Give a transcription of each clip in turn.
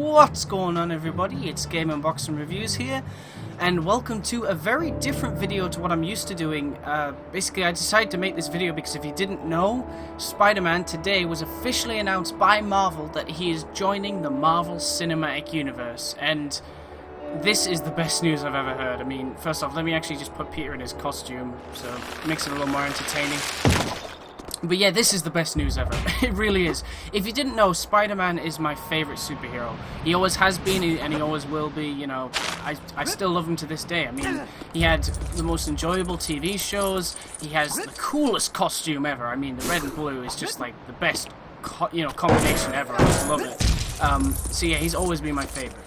What's going on, everybody? It's GameUnboxingReviews here, and welcome to a very different video to what I'm used to doing. Basically, I decided to make this video because if you didn't know, Spider-Man today was officially announced by Marvel that he is joining the Marvel Cinematic Universe, and this is the best news I've ever heard. I mean, first off, let me actually just put Peter in his costume, so it makes it a little more entertaining. But yeah, this is the best news ever. It really is. If you didn't know, Spider-Man is my favorite superhero. He always has been, and he always will be, you know. I still love him to this day. I mean, he had the most enjoyable TV shows. He has the coolest costume ever. I mean, the red and blue is just like the best, combination ever. I just love it. So yeah, he's always been my favorite.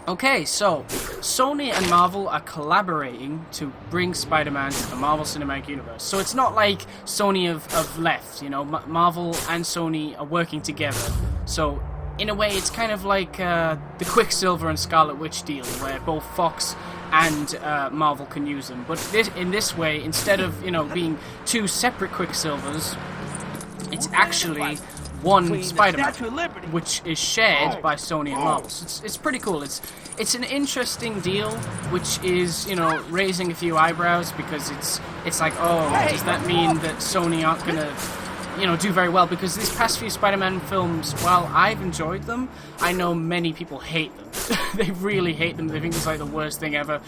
Okay, so Sony and Marvel are collaborating to bring Spider-Man to the Marvel Cinematic Universe. So it's not like Sony have left, you know. Marvel and Sony are working together. So in a way, it's kind of like the Quicksilver and Scarlet Witch deal, where both Fox and Marvel can use them. But in this way, instead of being two separate Quicksilvers, it's actually one Spider-Man, which is shared by Sony and Marvel. So it's pretty cool. It's an interesting deal, which is raising a few eyebrows, because it's like, oh, does that mean that Sony aren't gonna do very well? Because these past few Spider-Man films, while I've enjoyed them, I know many people hate them. They really hate them. They think it's like the worst thing ever.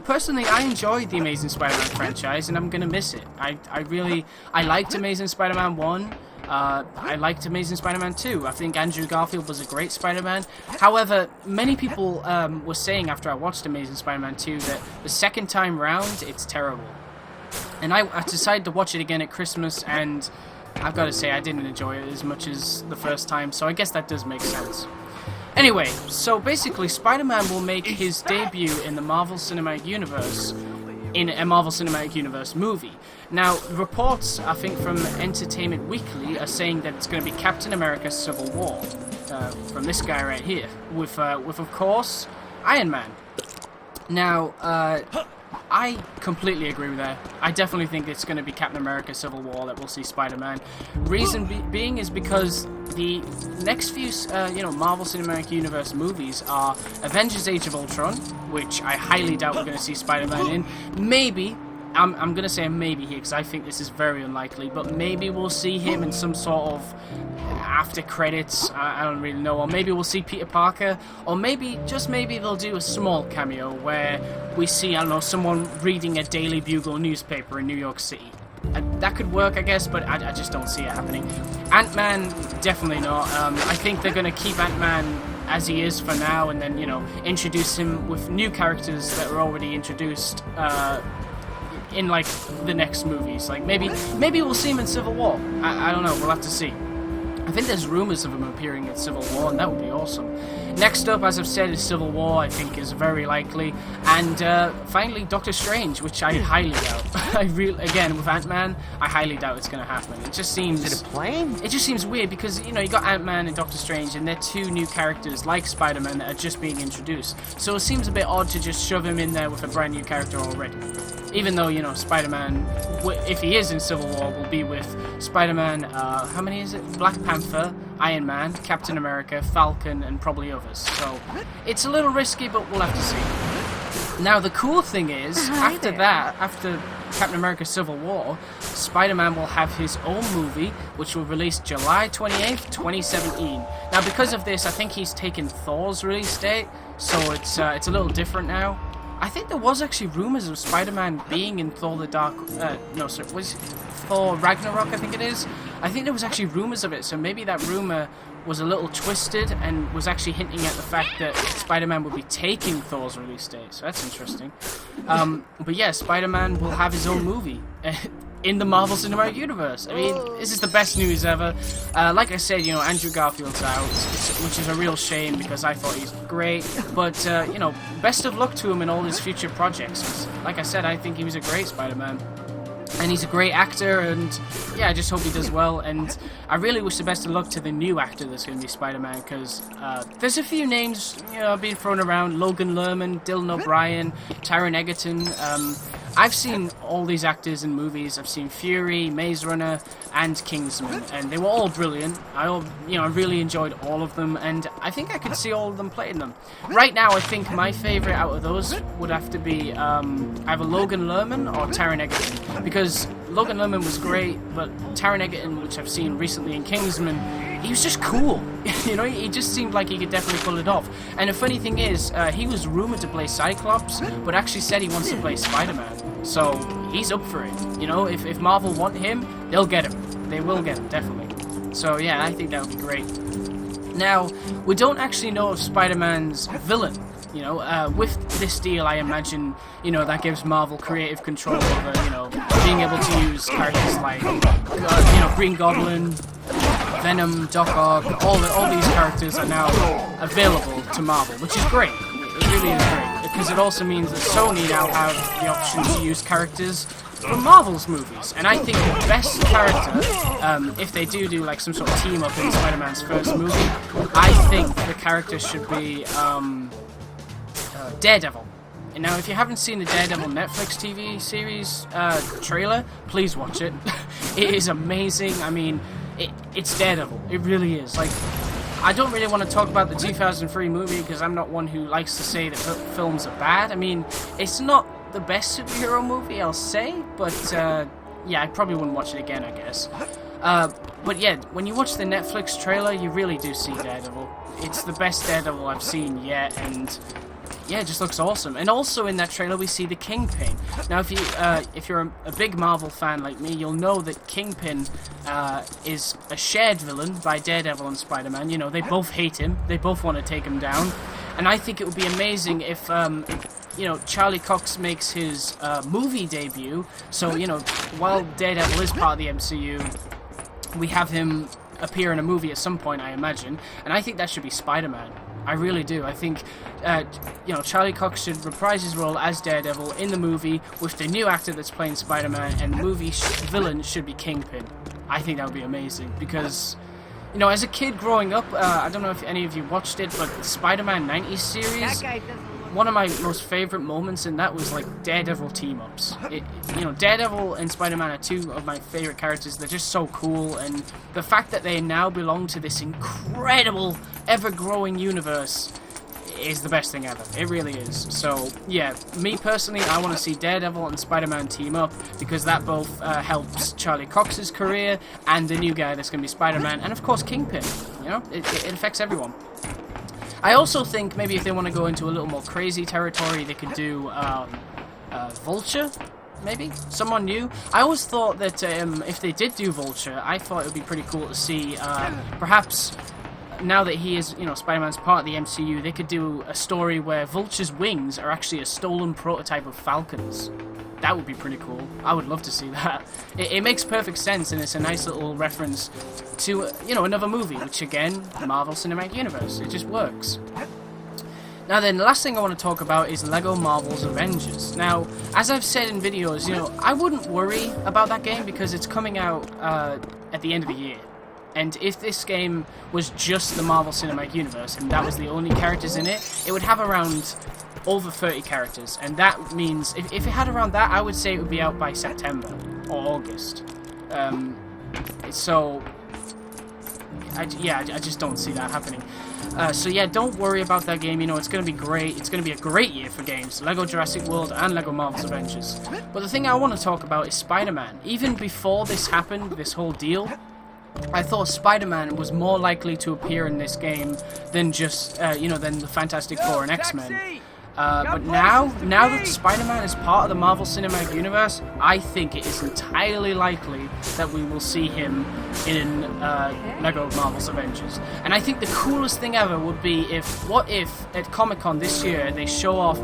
Personally, I enjoyed the Amazing Spider-Man franchise, and I'm gonna miss it. I liked Amazing Spider-Man 1. I liked Amazing Spider-Man 2. I think Andrew Garfield was a great Spider-Man. However, many people were saying after I watched Amazing Spider-Man 2 that the second time round, it's terrible. And I decided to watch it again at Christmas, and I've got to say, I didn't enjoy it as much as the first time, so I guess that does make sense. Anyway, so basically, Spider-Man will make his debut in the Marvel Cinematic Universe in a Marvel Cinematic Universe movie. Now, reports, I think, from Entertainment Weekly are saying that it's going to be Captain America Civil War, from this guy right here, with of course, Iron Man. Now, I completely agree with that. I definitely think it's going to be Captain America Civil War that we'll see Spider-Man. Reason being is because the next few, Marvel Cinematic Universe movies are Avengers Age of Ultron, which I highly doubt we're going to see Spider-Man in. Maybe, I'm going to say a maybe here, because I think this is very unlikely, but maybe we'll see him in some sort of after credits, I don't really know, or maybe we'll see Peter Parker, or maybe, just maybe, they'll do a small cameo where we see, I don't know, someone reading a Daily Bugle newspaper in New York City. And that could work, I guess, but I just don't see it happening. Ant-Man, definitely not. I think they're going to keep Ant-Man as he is for now, and then, introduce him with new characters that were already introduced, in, like, the next movies. Like, maybe we'll see him in Civil War. I don't know, we'll have to see. I think there's rumors of him appearing in Civil War, and that would be awesome. Next up, as I've said, is Civil War, I think, is very likely. And finally, Doctor Strange, which I highly doubt. Again, with Ant-Man, I highly doubt it's going to happen. It just seems... Is it a plane? It just seems weird, because, you got Ant-Man and Doctor Strange, and they're two new characters, like Spider-Man, that are just being introduced. So it seems a bit odd to just shove him in there with a brand new character already. Even though, Spider-Man, if he is in Civil War, will be with Spider-Man, how many is it? Black Panther, Iron Man, Captain America, Falcon, and probably others. So, it's a little risky, but we'll have to see. Now, the cool thing is, after Captain America Civil War, Spider-Man will have his own movie, which will release July 28th, 2017. Now, because of this, I think he's taken Thor's release date, so it's a little different now. I think there was actually rumors of Spider-Man being in Thor Thor Ragnarok, I think it is. I think there was actually rumors of it, so maybe that rumor was a little twisted and was actually hinting at the fact that Spider-Man would be taking Thor's release date, so that's interesting. But yeah, Spider-Man will have his own movie in the Marvel Cinematic Universe. I mean, this is the best news ever. Like I said, Andrew Garfield's out, which is a real shame, because I thought he's great. But, best of luck to him in all his future projects. 'Cause, like I said, I think he was a great Spider-Man. And he's a great actor, and yeah, I just hope he does well. And I really wish the best of luck to the new actor that's going to be Spider-Man, because there's a few names being thrown around: Logan Lerman, Dylan O'Brien, Taron Egerton. I've seen all these actors in movies. I've seen Fury, Maze Runner, and Kingsman, and they were all brilliant. I really enjoyed all of them, and I think I could see all of them playing them. Right now, I think my favorite out of those would have to be either Logan Lerman or Taron Egerton, because Logan Lerman was great, but Taron Egerton, which I've seen recently in Kingsman, he was just cool. He just seemed like he could definitely pull it off. And the funny thing is, he was rumored to play Cyclops, but actually said he wants to play Spider-Man. So he's up for it. If Marvel want him, they'll get him. They will get him, definitely. So yeah, I think that would be great. Now, we don't actually know of Spider-Man's villain. With this deal, I imagine, that gives Marvel creative control over, being able to use characters like, Green Goblin, Venom, Doc Ock, all these characters are now available to Marvel, which is great. It really is great, because it also means that Sony now have the option to use characters from Marvel's movies. And I think the best character, if they do like some sort of team up in Spider-Man's first movie, I think the character should be Daredevil. And now, if you haven't seen the Daredevil Netflix TV series trailer, please watch it. It is amazing. I mean, it's Daredevil. It really is. Like, I don't really want to talk about the 2003 movie because I'm not one who likes to say that films are bad. I mean, it's not the best superhero movie, I'll say, but yeah, I probably wouldn't watch it again, I guess. But yeah, when you watch the Netflix trailer, you really do see Daredevil. It's the best Daredevil I've seen yet, and yeah, it just looks awesome. And also in that trailer, we see the Kingpin. Now, if you're a big Marvel fan like me, you'll know that Kingpin is a shared villain by Daredevil and Spider-Man. They both hate him. They both want to take him down. And I think it would be amazing if, Charlie Cox makes his movie debut. So, while Daredevil is part of the MCU, we have him appear in a movie at some point, I imagine. And I think that should be Spider-Man. I really do. I think, Charlie Cox should reprise his role as Daredevil in the movie with the new actor that's playing Spider-Man, and the movie villain should be Kingpin. I think that would be amazing, because, as a kid growing up, I don't know if any of you watched it, but the Spider-Man 90s series, one of my most favorite moments in that was, like, Daredevil team-ups. Daredevil and Spider-Man are two of my favorite characters. They're just so cool, and the fact that they now belong to this incredible, ever-growing universe is the best thing ever. It really is. So, yeah, me personally, I want to see Daredevil and Spider-Man team up, because that both helps Charlie Cox's career and the new guy that's going to be Spider-Man, and of course Kingpin. It affects everyone. I also think maybe if they want to go into a little more crazy territory, they could do Vulture, maybe? Someone new. I always thought that if they did do Vulture, I thought it would be pretty cool to see, perhaps, now that he is, Spider-Man's part of the MCU, they could do a story where Vulture's wings are actually a stolen prototype of Falcon's. That would be pretty cool. I would love to see that. It makes perfect sense, and it's a nice little reference to, another movie, which again, Marvel Cinematic Universe. It just works. Now then, the last thing I want to talk about is LEGO Marvel's Avengers. Now, as I've said in videos, I wouldn't worry about that game because it's coming out at the end of the year. And if this game was just the Marvel Cinematic Universe, and that was the only characters in it, it would have around over 30 characters, and that means if it had around that, I would say it would be out by September or August. So I just don't see that happening. So yeah, don't worry about that game. It's going to be great. It's going to be a great year for games. LEGO Jurassic World and LEGO Marvel's Avengers. But the thing I want to talk about is Spider-Man. Even before this happened, this whole deal, I thought Spider-Man was more likely to appear in this game than just, than the Fantastic Four and X-Men. But now that Spider-Man is part of the Marvel Cinematic Universe, I think it is entirely likely that we will see him in LEGO Marvel's Avengers. And I think the coolest thing ever would be if at Comic-Con this year they show off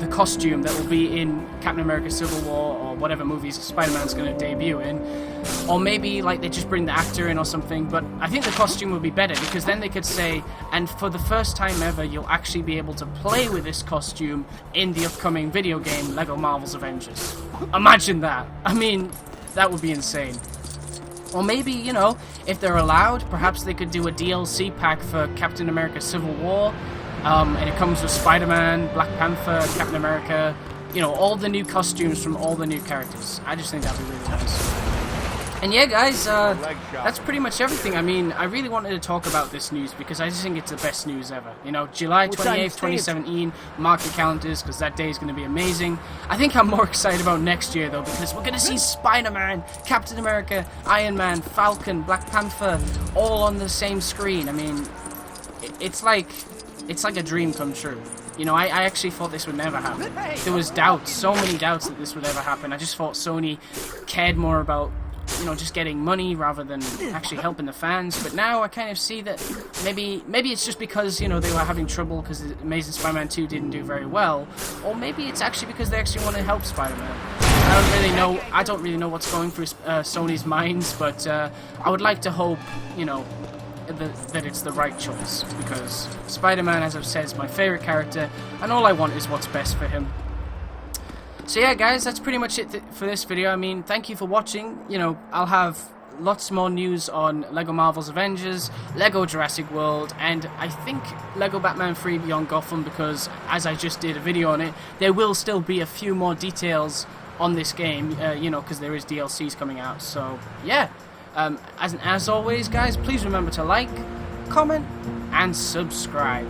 the costume that will be in Captain America Civil War or whatever movies Spider-Man's going to debut in. Or maybe like they just bring the actor in or something, but I think the costume would be better because then they could say, and for the first time ever, you'll actually be able to play with this costume in the upcoming video game LEGO Marvel's Avengers. Imagine that. I mean, that would be insane. Or maybe, if they're allowed, perhaps they could do a DLC pack for Captain America Civil War, and it comes with Spider-Man, Black Panther, Captain America, you know, all the new costumes from all the new characters. I just think that'd be really nice. And yeah, guys, that's pretty much everything. I mean, I really wanted to talk about this news because I just think it's the best news ever. You know, July 28th, 2017, mark your calendars because that day is going to be amazing. I think I'm more excited about next year, though, because we're going to see Spider-Man, Captain America, Iron Man, Falcon, Black Panther, all on the same screen. I mean, it's like a dream come true. You know, I actually thought this would never happen. There was doubts, so many doubts that this would ever happen. I just thought Sony cared more about, you know, just getting money rather than actually helping the fans. But now I kind of see that maybe it's just because, you know, they were having trouble because Amazing Spider-Man 2 didn't do very well, or maybe it's actually because they actually want to help Spider-Man. I don't really know what's going through Sony's minds, but I would like to hope, you know, that it's the right choice, because Spider-Man, as I've said, is my favorite character, and all I want is what's best for him. So yeah, guys, that's pretty much it for this video. I mean, thank you for watching. You know, I'll have lots more news on LEGO Marvel's Avengers, LEGO Jurassic World, and I think LEGO Batman 3 Beyond Gotham, because as I just did a video on it, there will still be a few more details on this game, you know, because there is DLCs coming out. So yeah, as always, guys, please remember to like, comment, and subscribe.